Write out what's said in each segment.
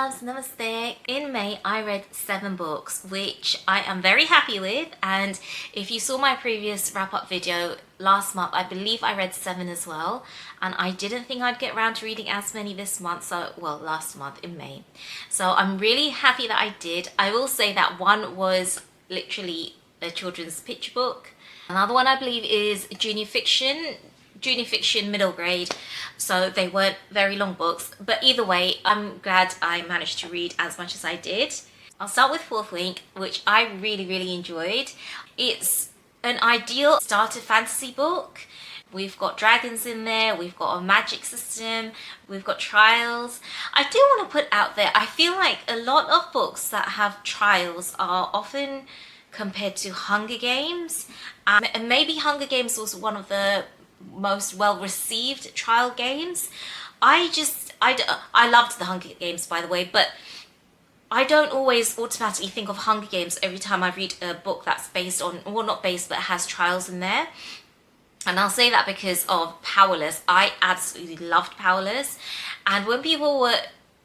loves, namaste. In May I read 7 books, which I am very happy with, and if you saw my previous wrap-up video last month, I believe I read 7 as well, and I didn't think I'd get around to reading as many this month, so well, last month in May. So I'm really happy that I did. I will say that one was literally a children's picture book. Another one I believe is junior fiction middle grade, so they weren't very long books, but either way I'm glad I managed to read as much as I did. I'll start with Fourth Wing, which I really enjoyed. It's an ideal starter fantasy book. We've got dragons in there, we've got a magic system, we've got trials. I do want to put out there, I feel like a lot of books that have trials are often compared to Hunger Games, and maybe Hunger Games was one of the most well-received trial games. I loved the Hunger Games, by the way, but I don't always automatically think of Hunger Games every time I read a book that's based on, well, not based, but has trials in there. And I'll say that because of Powerless. I absolutely loved Powerless, and when people were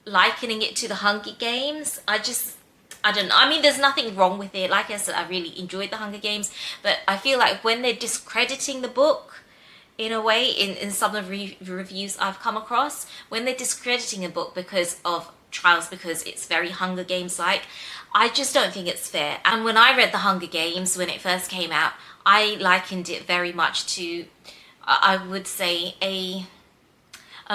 likening it to the Hunger Games, I don't know. I mean, there's nothing wrong with it. Like I said, I really enjoyed the Hunger Games, but I feel like when they're discrediting the book in a way, in some of the reviews I've come across, when they're discrediting a book because of trials, because it's very Hunger Games like, I just don't think it's fair. And when I read the Hunger Games when it first came out, I likened it very much to, I would say, a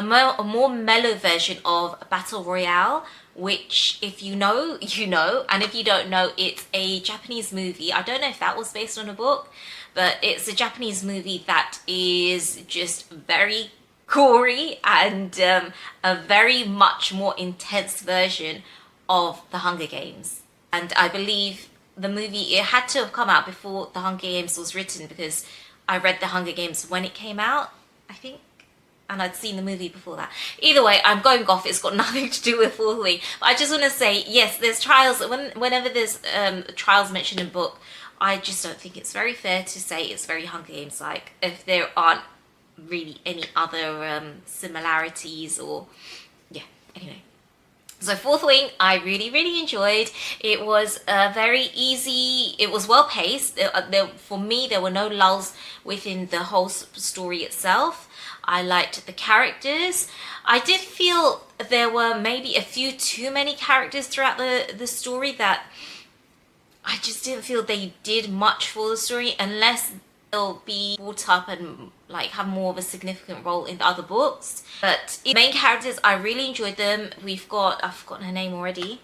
more mellow version of Battle Royale, which if you know, you know, and if you don't know, it's a Japanese movie. I don't know if that was based on a book, but it's a Japanese movie that is just very gory and a very much more intense version of the Hunger Games. And I believe the movie, it had to have come out before the Hunger Games was written, because I read the Hunger Games when it came out, I think, and I'd seen the movie before that. Either way, I'm going off, it's got nothing to do with Fourth Wing. But I just want to say, yes, there's trials. Whenever there's trials mentioned in book, I just don't think it's very fair to say it's very Hunger Games like, if there aren't really any other similarities, or yeah, anyway. So Fourth Wing, I really enjoyed. It was very easy, it was well paced. For me, there were no lulls within the whole story itself. I liked the characters. I did feel there were maybe a few too many characters throughout the story, that I just didn't feel they did much for the story, unless they'll be brought up and like have more of a significant role in the other books. But the main characters, I really enjoyed them. We've got, I've forgotten her name already.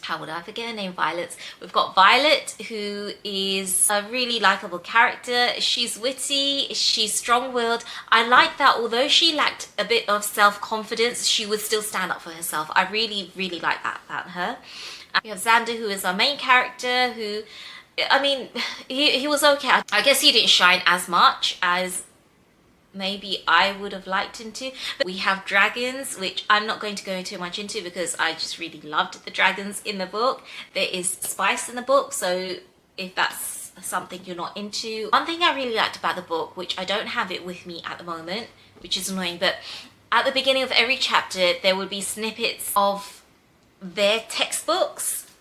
How would I forget her name? Violet. We've got Violet, who is a really likable character. She's witty, she's strong-willed. I like that although she lacked a bit of self-confidence, she would still stand up for herself. I really like that about her. We have Xander, who is our main character, who, I mean, he was okay. I guess he didn't shine as much as maybe I would have liked him to. But we have dragons, which I'm not going to go too much into because I just really loved the dragons in the book. There is spice in the book, so if that's something you're not into. One thing I really liked about the book, which I don't have it with me at the moment, which is annoying, but at the beginning of every chapter there would be snippets of their textbooks,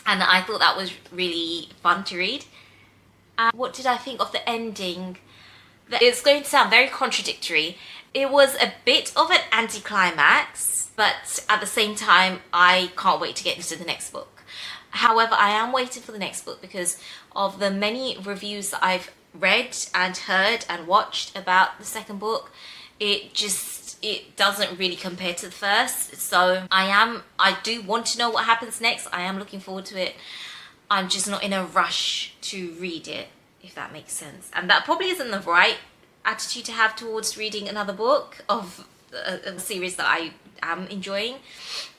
and I thought that was really fun to read. What did I think of the ending? It's going to sound very contradictory. It was a bit of an anticlimax, but at the same time, I can't wait to get into the next book. However, I am waiting for the next book because of the many reviews that I've read and heard and watched about the second book. It doesn't really compare to the first. So I do want to know what happens next. I am looking forward to it. I'm just not in a rush to read it, if that makes sense. And that probably isn't the right attitude to have towards reading another book of a series that I am enjoying.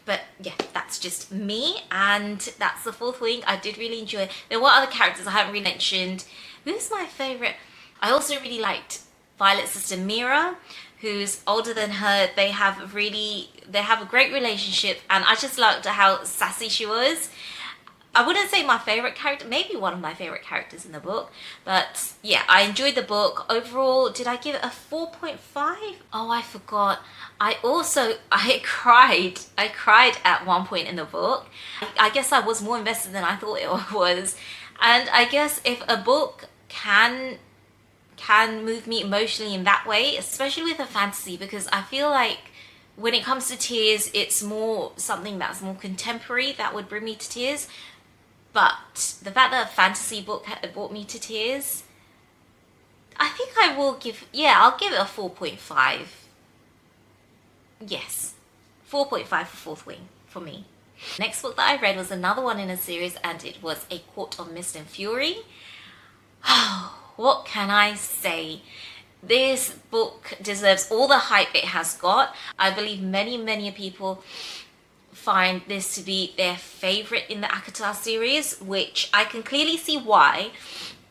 But yeah, that's just me, and that's the Fourth Wing. I did really enjoy it. There were other characters I haven't really mentioned. Who's my favourite? I also really liked Violet's sister Mira, who's older than her. They have a great relationship, and I just liked how sassy she was. I wouldn't say my favorite character, maybe one of my favorite characters in the book. But yeah, I enjoyed the book. Overall, did I give it a 4.5? Oh, I forgot. I cried. I cried at one point in the book. I guess I was more invested than I thought it was. And I guess if a book can move me emotionally in that way, especially with a fantasy, because I feel like when it comes to tears, it's more something that's more contemporary that would bring me to tears. But the fact that a fantasy book brought me to tears, I think I'll give it a 4.5. Yes, 4.5 for Fourth Wing for me. Next book that I read was another one in a series, and it was A Court of Mist and Fury. What can I say? This book deserves all the hype it has got. I believe many people find this to be their favorite in the ACOTAR series, which I can clearly see why.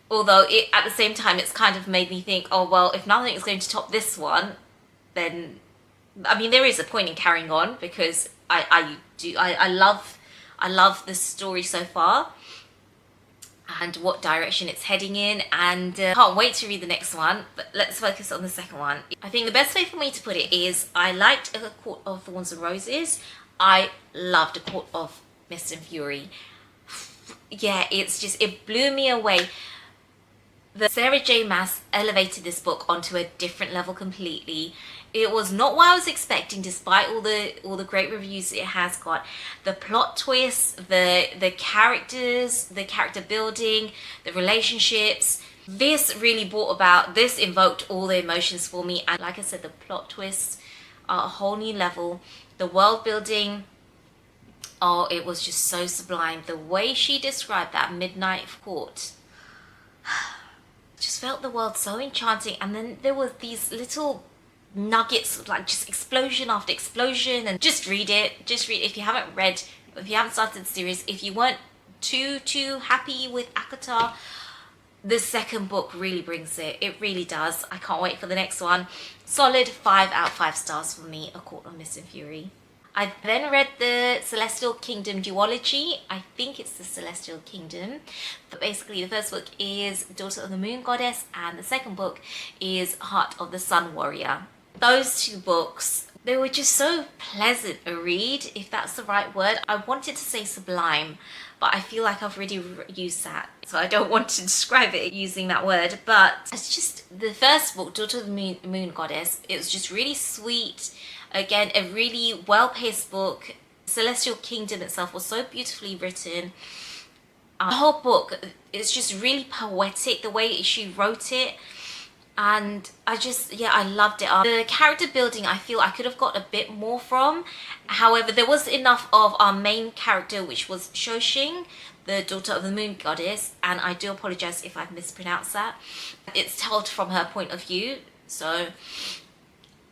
Although at the same time, it's kind of made me think, oh well, if nothing is going to top this one, then I mean there is a point in carrying on, because I love the story so far and what direction it's heading in, and can't wait to read the next one. But let's focus on the second one. I think the best way for me to put it is I liked A Court of Thorns and Roses. I loved A Court of Mist and Fury. Yeah, it blew me away. The Sarah J Maas elevated this book onto a different level completely. It was not what I was expecting, despite all the great reviews it has got. The plot twists, the characters, the character building, the relationships. This invoked all the emotions for me. And like I said, the plot twists are a whole new level. The world building, oh, it was just so sublime. The way she described that midnight court, just felt the world so enchanting. And then there was these little nuggets, like just explosion after explosion. And just read it if you haven't started the series. If you weren't too happy with ACOTAR, the second book really brings it. It really does. I can't wait for the next one. Solid 5 out of 5 stars for me, A Court of Mist and Fury. I then read the Celestial Kingdom duology. I think it's the Celestial Kingdom. But basically the first book is Daughter of the Moon Goddess, and the second book is Heart of the Sun Warrior. Those two books, they were just so pleasant a read, if that's the right word. I wanted to say sublime, but I feel like I've already used that, so I don't want to describe it using that word. But it's just the first book, Daughter of the Moon Goddess, it was just really sweet. Again, a really well-paced book. Celestial Kingdom itself was so beautifully written. The whole book is just really poetic, the way she wrote it. And I loved it. The character building, I feel I could have got a bit more from. However, there was enough of our main character, which was Koushun, the Daughter of the Moon Goddess. And I do apologize if I've mispronounced that. It's told from her point of view. So,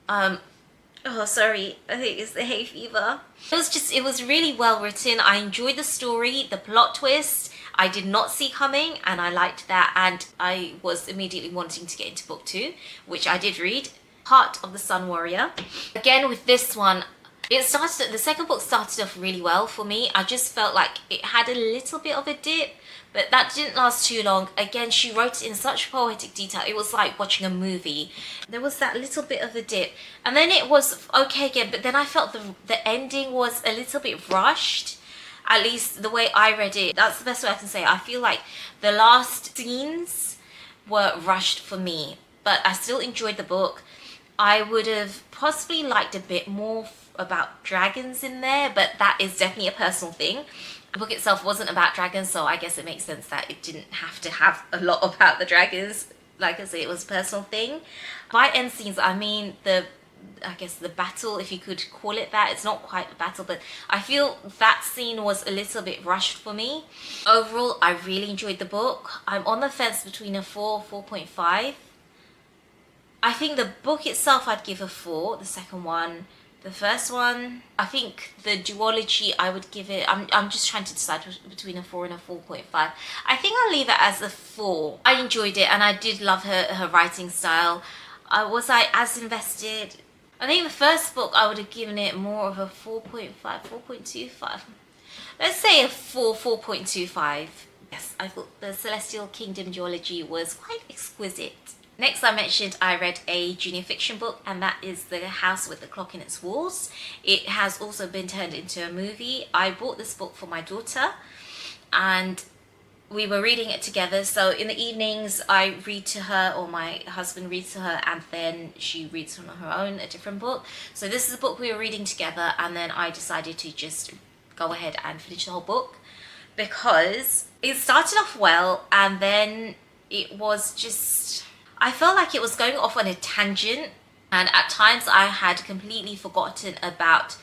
oh, sorry, I think it's the hay fever. It was really well written. I enjoyed the story, the plot twist. I did not see coming, and I liked that, and I was immediately wanting to get into book 2, which I did read. Heart of the Sun Warrior. Again, with this one, the second book started off really well for me. I just felt like it had a little bit of a dip, but that didn't last too long. Again, she wrote it in such poetic detail. It was like watching a movie. There was that little bit of a dip, and then it was okay again, but then I felt the ending was a little bit rushed. At least the way I read it, that's the best way I can say it. I feel like the last scenes were rushed for me, but I still enjoyed the book. I would have possibly liked a bit more about dragons in there, but that is definitely a personal thing. The book itself wasn't about dragons, so I guess it makes sense that it didn't have to have a lot about the dragons. Like I say, it was a personal thing. By end scenes, I mean I guess the battle, if you could call it that. It's not quite a battle, but I feel that scene was a little bit rushed for me. Overall, I really enjoyed the book. I'm on the fence between a 4.5. I think the book itself I'd give a 4, the second one. The first one, I think the duology, I would give it, I'm just trying to decide between a 4 and a 4.5. I think I'll leave it as a 4. I enjoyed it, and I did love her writing style. Was I as invested? I think the first book I would have given it more of a 4.5, 4.25. let's say a 4.25. Yes, I thought the Celestial Kingdom duology was quite exquisite. Next, I mentioned I read a junior fiction book, and that is The House with the Clock in Its Walls. It has also been turned into a movie. I bought this book for my daughter, and we were reading it together. So in the evenings, I read to her, or my husband reads to her, and then she reads on her own a different book. So this is a book we were reading together, and then I decided to just go ahead and finish the whole book, because it started off well, and then it was just, I felt like it was going off on a tangent, and at times I had completely forgotten about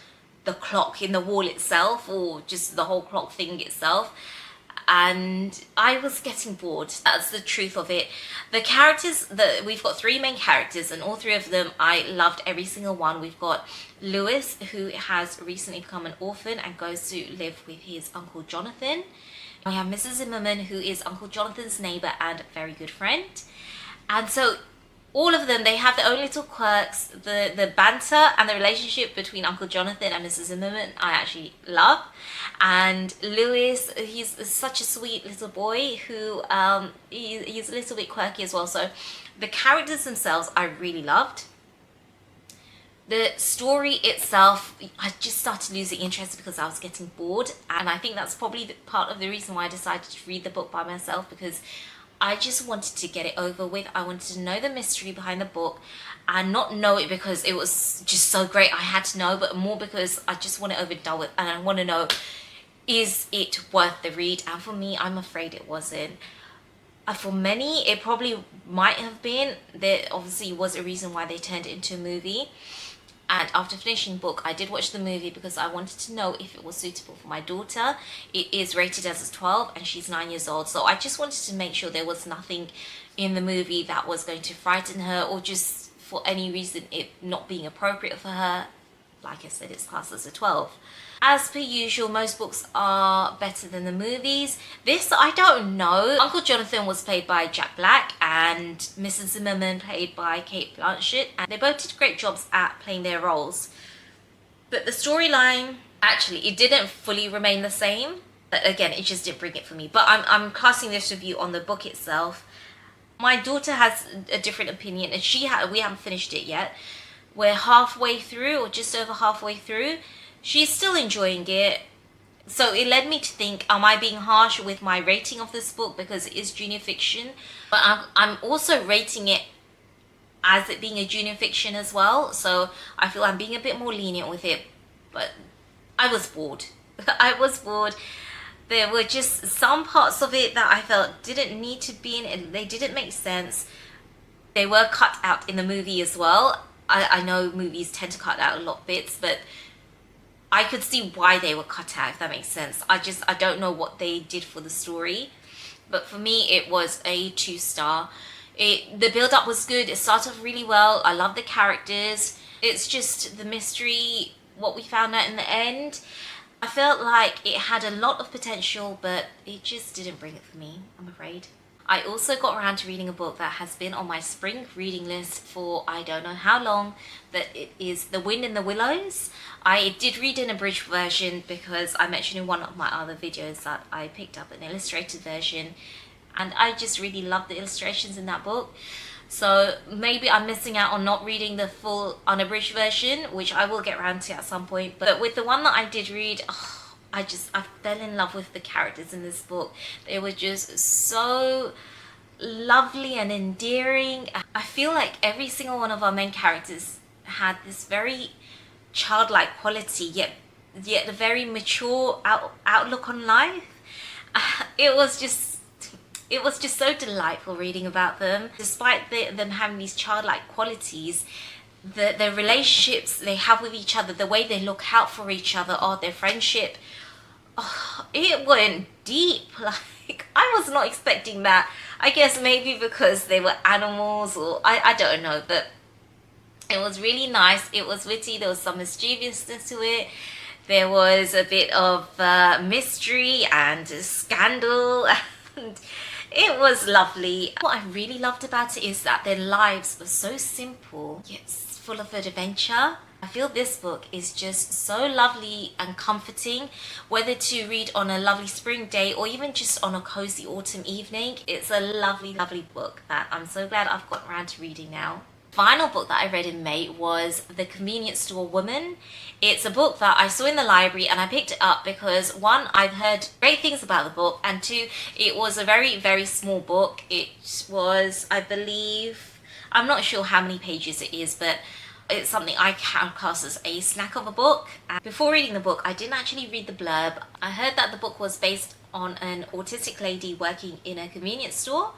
the clock in the wall itself, or just the whole clock thing itself, and I was getting bored. That's the truth of it. The characters, we've got 3 main characters, and all 3 of them I loved every single one. We've got Lewis, who has recently become an orphan and goes to live with his Uncle Jonathan. We have Mrs. Zimmerman, who is Uncle Jonathan's neighbor and very good friend. And so all of them, they have their own little quirks. The banter and the relationship between Uncle Jonathan and Mrs. Zimmerman I actually love. And Lewis, he's such a sweet little boy who he's a little bit quirky as well. So the characters themselves I really loved. The story itself, I just started losing interest because I was getting bored, and I think that's probably part of the reason why I decided to read the book by myself, because I just wanted to get it over with. I wanted to know the mystery behind the book, and not know it because it was just so great I had to know, but more because I just want it over done with, and I want to know, is it worth the read? And for me, I'm afraid it wasn't. For many, it probably might have been. There obviously was a reason why they turned it into a movie. And after finishing the book, I did watch the movie because I wanted to know if it was suitable for my daughter. It is rated as a 12 and she's 9 years old. So I just wanted to make sure there was nothing in the movie that was going to frighten her, or just for any reason it not being appropriate for her. Like I said, it's classed as a 12. As per usual, most books are better than the movies. This, I don't know. Uncle Jonathan was played by Jack Black, and Mrs. Zimmerman played by Kate Blanchett, and they both did great jobs at playing their roles. But the storyline, actually, it didn't fully remain the same. But again, it just didn't bring it for me. But I'm casting this review on the book itself. My daughter has a different opinion, and we haven't finished it yet. We're halfway through, or just over halfway through. She's still enjoying it. So it led me to think, am I being harsh with my rating of this book because it is junior fiction? But I'm also rating it as it being a junior fiction as well. So I feel I'm being a bit more lenient with it. But I was bored. I was bored. There were just some parts of it that I felt didn't need to be in it. They didn't make sense. They were cut out in the movie as well. I know movies tend to cut out a lot of bits, but I could see why they were cut out, if that makes sense. I don't know what they did for the story. But for me, it was a 2-star. The build-up was good. It started off really well. I love the characters. It's just the mystery, what we found out in the end. I felt like it had a lot of potential, but it just didn't bring it for me, I'm afraid. I also got around to reading a book that has been on my spring reading list for I don't know how long, but it is The Wind in the Willows. I did read an abridged version because I mentioned in one of my other videos that I picked up an illustrated version, and I just really love the illustrations in that book. So maybe I'm missing out on not reading the full unabridged version, which I will get around to at some point. But with the one that I did read, I fell in love with the characters in this book. They were just so lovely and endearing. I feel like every single one of our main characters had this very childlike quality, yet a very mature outlook on life. It was just so delightful reading about them. Despite them having these childlike qualities, the relationships they have with each other, the way they look out for each other, or their friendship, it went deep. Like, I was not expecting that. I guess maybe because they were animals, or I don't know, but it was really nice. It was witty. There was some mischievousness to it. There was a bit of mystery and scandal, and it was lovely. What I really loved about it is that their lives were so simple, yet full of adventure. I feel this book is just so lovely and comforting, whether to read on a lovely spring day or even just on a cozy autumn evening. It's a lovely, lovely book that I'm so glad I've gotten around to reading now. Final book that I read in May was The Convenience Store Woman. It's a book that I saw in the library and I picked it up because one, I've heard great things about the book, and two, it was a very, very small book. It was, I believe, I'm not sure how many pages it is, but it's something I class as a snack of a book. And before reading the book, I didn't actually read the blurb. I heard that the book was based on an autistic lady working in a convenience store.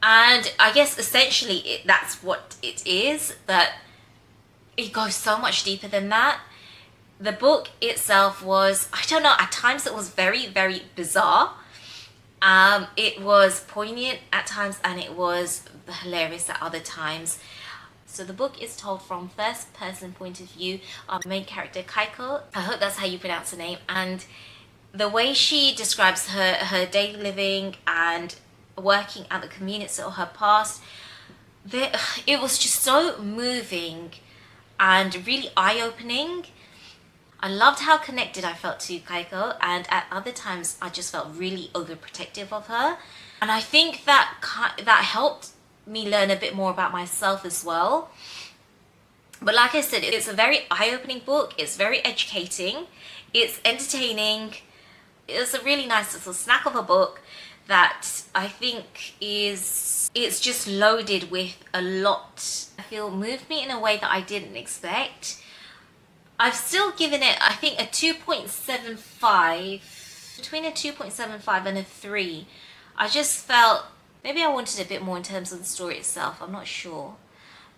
And I guess essentially that's what it is, but it goes so much deeper than that. The book itself was, I don't know, at times it was very, very bizarre. It was poignant at times and it was hilarious at other times. So the book is told from first person point of view of main character Kaiko. I hope that's how you pronounce her name. And the way she describes her daily living and working at the convenience store, her past, it was just so moving and really eye-opening. I loved how connected I felt to Kaiko, and at other times I just felt really overprotective of her. And I think that helped me learn a bit more about myself as well. But like I said, it's a very eye-opening book. It's very educating. It's entertaining. It's a really nice little snack of a book that I think it's just loaded with a lot. I feel moved me in a way that I didn't expect. I've still given it, I think, a 2.75, between a 2.75 and a 3. I just felt maybe I wanted a bit more in terms of the story itself. I'm not sure.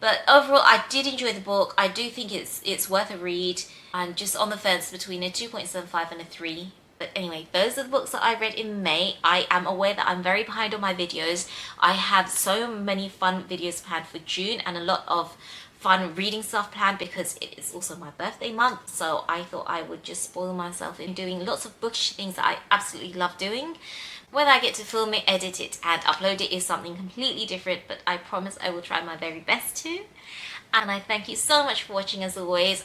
But overall, I did enjoy the book. I do think it's worth a read. I'm just on the fence between a 2.75 and a 3. But anyway, those are the books that I read in May. I am aware that I'm very behind on my videos. I have so many fun videos planned for June and a lot of fun reading stuff planned because it is also my birthday month. So I thought I would just spoil myself in doing lots of bookish things that I absolutely love doing. Whether I get to film it, edit it and upload it is something completely different, but I promise I will try my very best to. And I thank you so much for watching as always.